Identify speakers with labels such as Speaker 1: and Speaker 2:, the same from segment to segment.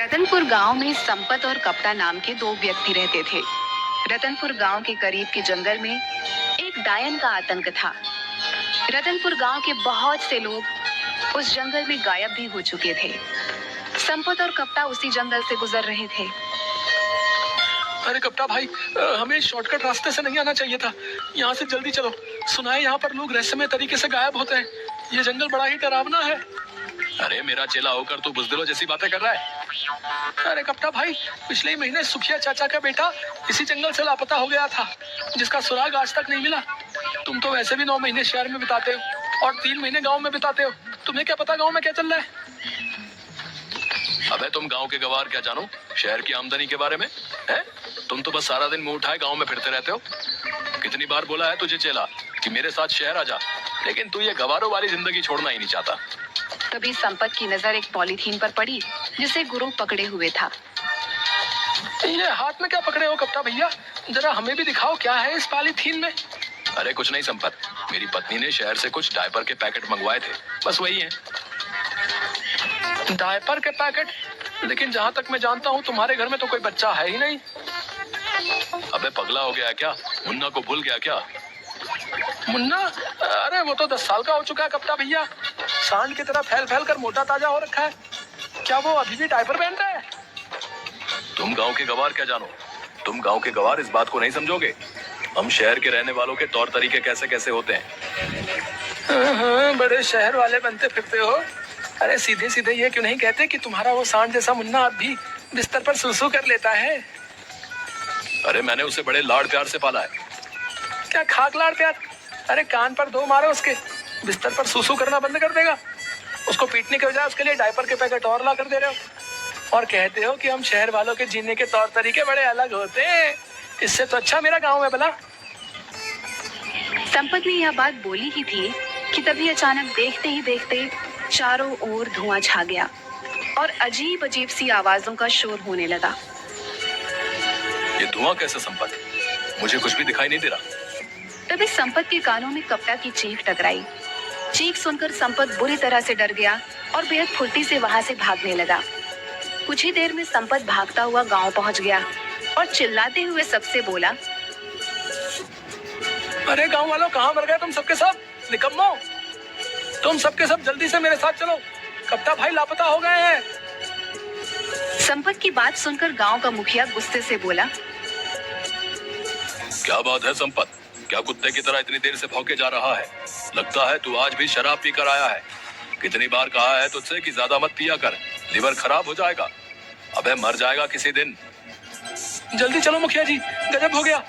Speaker 1: रतनपुर गांव में संपत और कपटा नाम के दो व्यक्ति रहते थे। रतनपुर गांव के करीब के जंगल में एक डायन का आतंक था। रतनपुर गांव के बहुत से लोग उस जंगल में गायब भी हो चुके थे। संपत और कपटा उसी जंगल से गुजर रहे थे।
Speaker 2: अरे कप्ता भाई, हमें शॉर्टकट रास्ते से नहीं आना चाहिए था। यहाँ से जल्दी चलो। सुना है यहाँ पर लोग रहस्यमय तरीके से गायब होते हैं। ये जंगल बड़ा ही डरावना है।
Speaker 3: अरे मेरा चेला होकर तू बुजदिलों जैसी बातें कर रहा है।
Speaker 2: अरे कप्ता भाई, पिछले ही महीने सुखिया चाचा का बेटा इसी जंगल से लापता हो गया था, जिसका सुराग आज तक नहीं मिला। तुम तो वैसे भी 9 महीने शहर में बिताते हो और 3 महीने गाँव में बिताते हो। तुम्हें क्या पता गाँव में क्या चल रहा है?
Speaker 3: अबे तुम गांव के गवार क्या जानो शहर की आमदनी के बारे में है? तुम तो बस सारा दिन मुंह उठाए गांव में फिरते रहते हो। कितनी बार बोला है तुझे चेला कि मेरे साथ शहर आ जा, लेकिन तू ये गवारों वाली जिंदगी छोड़ना ही नहीं चाहता।
Speaker 1: तभी संपत की नजर एक पॉलीथीन पर पड़ी जिसे गुरु पकड़े हुए था।
Speaker 2: ये हाथ में क्या पकड़े हो कप्ता भैया? जरा हमें भी दिखाओ क्या है इस पॉलीथीन में।
Speaker 3: अरे कुछ नहीं संपत, मेरी पत्नी ने शहर से कुछ डायपर के पैकेट मंगवाए थे, बस वही है।
Speaker 2: डायपर के पैकेट? लेकिन जहाँ तक मैं जानता हूँ तुम्हारे घर में तो कोई बच्चा है ही नहीं।
Speaker 3: अबे पगला हो गया क्या? मुन्ना को भूल गया क्या?
Speaker 2: मुन्ना? अरे वो तो 10 साल का हो चुका है कप्ता भैया। सांड की तरह फैल फैल कर मोटा ताजा हो रखा है। क्या वो अभी भी डायपर पहन रहा है?
Speaker 3: तुम गांव के गवार क्या जानो? तुम गांव के गवार इस बात को नहीं समझोगे। हम शहर के रहने वालों के तौर तरीके कैसे कैसे होते हैं।
Speaker 2: हाँ, बड़े शहर वाले बनते फिरते हो। अरे सीधे सीधे ये क्यों नहीं कहते कि तुम्हारा वो सांड जैसा मुन्ना अब भी बिस्तर पर सुसु कर लेता है?
Speaker 3: अरे मैंने उसे बड़े लाड़ प्यार से पाला है।
Speaker 2: क्या खाक लाड़ प्यार? अरे कान पर 2 मारो उसके, बिस्तर पर सुसु करना बंद कर देगा। उसको पीटने के बजाय उसके लिए डायपर के पैकेट और ला कर दे रहे हो और कहते हो कि हम शहर वालों के जीने के तौर तरीके बड़े अलग होते हैं। इससे तो अच्छा मेरा गाँव है भला।
Speaker 1: संपत ने यह बात बोली ही थी कि तभी अचानक देखते ही देखते चारों ओर धुआं छा गया और अजीब अजीब सी आवाजों का शोर होने लगा।
Speaker 3: ये धुआं कैसे संपत? मुझे कुछ भी दिखाई नहीं दे रहा।
Speaker 1: तभी संपत के कानों में कपटा की चीख टकराई। चीख सुनकर संपत बुरी तरह से डर गया और बेहद फुर्ती से वहां से भागने लगा। कुछ ही देर में संपत भागता हुआ गांव पहुंच गया और चिल्लाते हुए सबसे बोला,
Speaker 2: अरे गांव वालों, कहाँ मर गए तुम सबके सब? निकम्मो, तुम सबके सब जल्दी से मेरे साथ चलो। कप्ता भाई लापता हो गए हैं।
Speaker 1: संपत की बात सुनकर गांव का मुखिया गुस्से से बोला,
Speaker 3: क्या बात है संपत? क्या कुत्ते की तरह इतनी देर से भौंके जा रहा है? लगता है तू आज भी शराब पी कर आया है। कितनी बार कहा है तुझसे कि ज्यादा मत पिया कर, लिवर खराब हो जाएगा। अबे मर जाएगा किसी दिन।
Speaker 2: जल्दी चलो मुखिया जी, गजब हो गया।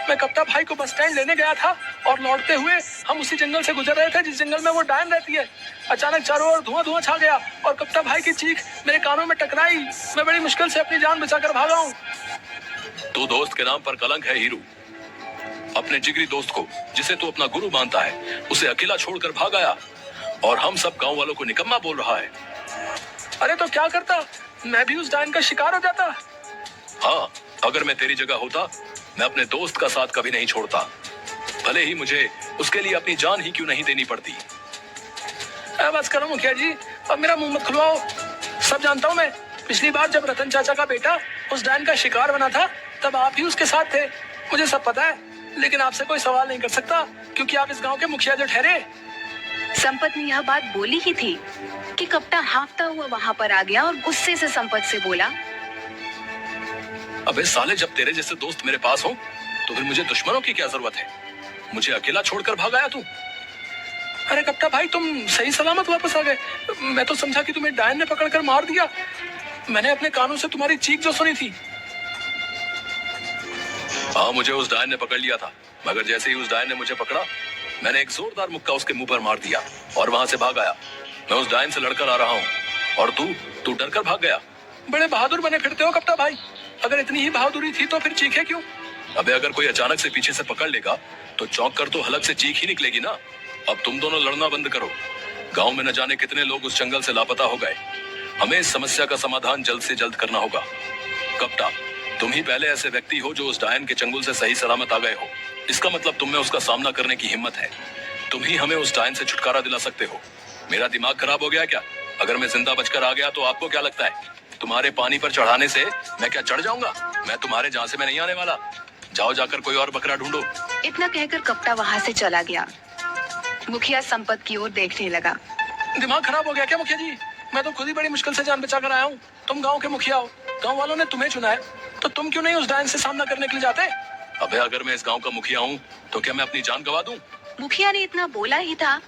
Speaker 2: मैं कप्ता भाई को बस स्टैंड लेने गया था और लौटते हुए हम उसी जंगल से गुजर रहे थे जिस जंगल में वो डायन रहती है। अचानक चारों ओर धुआं धुआं छा गया और कप्ता भाई की चीख मेरे कानों में टकराई। मैं बड़ी मुश्किल से अपनी जान बचाकर भागा हूँ।
Speaker 3: तू दोस्त के नाम पर कलंक है हीरू। अपने जिगरी दोस्त को, जिसे तू अपना गुरु मानता है, उसे अकेला छोड़कर भाग आया और हम सब गांव वालों को निकम्मा बोल रहा है।
Speaker 2: अरे तो क्या करता, मैं भी उस डायन का शिकार हो जाता।
Speaker 3: हाँ, अगर मैं तेरी जगह होता मैं अपने दोस्त का साथ कभी नहीं छोड़ता, भले ही मुझे उसके लिए अपनी जान ही क्यों नहीं देनी पड़ती।
Speaker 2: बस करो मुखिया जी, अब मेरा मुंह मत खुलवाओ। सब जानता हूँ मैं। पिछली बार जब रतन चाचा का बेटा उस डायन का शिकार बना था तब आप ही उसके साथ थे। मुझे सब पता है, लेकिन आपसे कोई सवाल नहीं कर सकता क्योंकि आप इस गांव के मुखिया जो ठहरे।
Speaker 1: संपत ने यह बात बोली ही थी कि कप्ता हांफता हुआ वहां पर आ गया और गुस्से से संपत से बोला,
Speaker 3: अबे साले, जब तेरे जैसे दोस्त मेरे पास हो तो फिर मुझे दुश्मनों की क्या जरूरत है? मुझे अकेला छोड़कर भाग आया तू।
Speaker 2: अरे कप्ता भाई, तुम सही सलामत वापस आ गए। मैं तो समझा कि तुम्हें डायन ने पकड़कर मार दिया। मैंने अपने कानों से तुम्हारी चीख जो सुनी थी।
Speaker 3: हाँ, मुझे उस डायन ने पकड़ लिया था, मगर जैसे ही उस डायन ने मुझे पकड़ा मैंने एक जोरदार मुक्का उसके मुंह पर मार दिया और वहां से भाग आया। मैं उस डायन से लड़कर आ रहा हूँ और तू डर कर भाग गया।
Speaker 2: बड़े बहादुर बने फिरते हो कप्ता भाई। अगर इतनी ही बहादुरी थी तो फिर चीखे क्यों?
Speaker 3: अबे अगर कोई अचानक से पीछे से पकड़ लेगा तो चौंक कर तो हलक से चीख ही निकलेगी ना। अब तुम दोनों लड़ना बंद करो। गांव में न जाने कितने लोग उस जंगल से लापता हो गए। हमें इस समस्या का समाधान जल्द से जल्द करना होगा। कप्ता, तुम ही पहले ऐसे व्यक्ति हो जो उस डायन के चंगुल से सही सलामत आ गए हो। इसका मतलब तुम में उसका सामना करने की हिम्मत है। तुम ही हमें उस डायन से छुटकारा दिला सकते हो। मेरा दिमाग खराब हो गया क्या? अगर मैं जिंदा बचकर आ गया तो आपको क्या लगता है तुम्हारे पानी पर चढ़ाने से मैं क्या चढ़ जाऊंगा? मैं तुम्हारे जहाँ से मैं नहीं आने वाला। जाओ जाकर कोई और बकरा ढूंढो।
Speaker 1: इतना कहकर कप्ता वहां से चला गया। मुखिया संपत की ओर देखने लगा।
Speaker 2: दिमाग खराब हो गया क्या मुखिया जी? मैं तो खुद ही बड़ी मुश्किल से जान बचा कर आया हूँ। तुम गांव के मुखिया हो, गांव वालों ने तुम्हें चुना है, तो तुम क्यों नहीं उस डायन से सामना करने के लिए जाते?
Speaker 3: अबे अगर मैं इस गांव का मुखिया हूँ तो क्या मैं अपनी जान गवा दूं?
Speaker 1: मुखिया ने इतना बोला ही था